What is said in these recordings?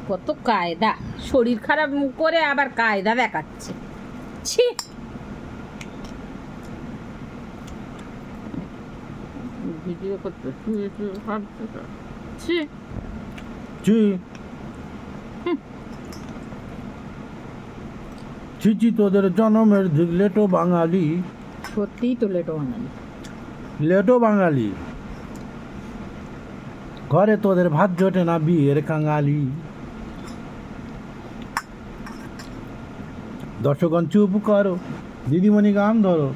কত কায়দা, শরীর খারাপ করে আবার কায়দা দেখাচ্ছে। ছি, ভিডিও করতে ছি ছি ছি, তোদের জন্মের দিক লেটো বাঙালি। সত্যিই তো লেটো বাঙালি। লেটো বাঙালি, ঘরে তোদের ভাত জোটে না বিয়ের কাঙালি। দর্শকগণ চুপ করো, দিদিমণি গান ধরো।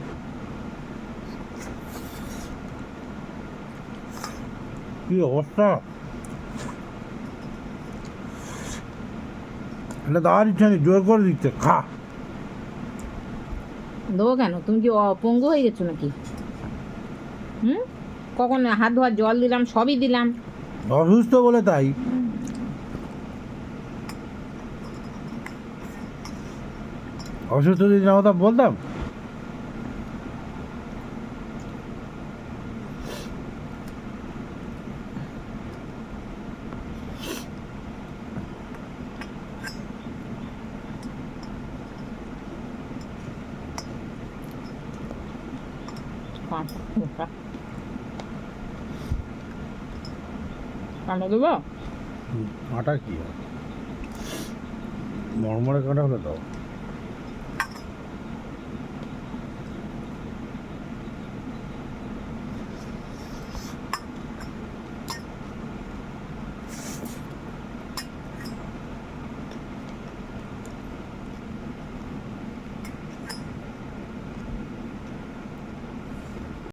কি অবস্থা, এটা দেওয়ার ইচ্ছা নেই, জোর করে দিচ্ছে, খা। দেবো কেন? তুমি কি অপঙ্গু হয়ে গেছো নাকি? কখন হাত ধোয়ার জল দিলাম, সবই দিলাম। অসুস্থ বলে তাই। অসুস্থ যদি না হতাম বলতাম। কাঁটা দেবো? কাঁটা কি, মরমরে কাঁটা হলে দাও।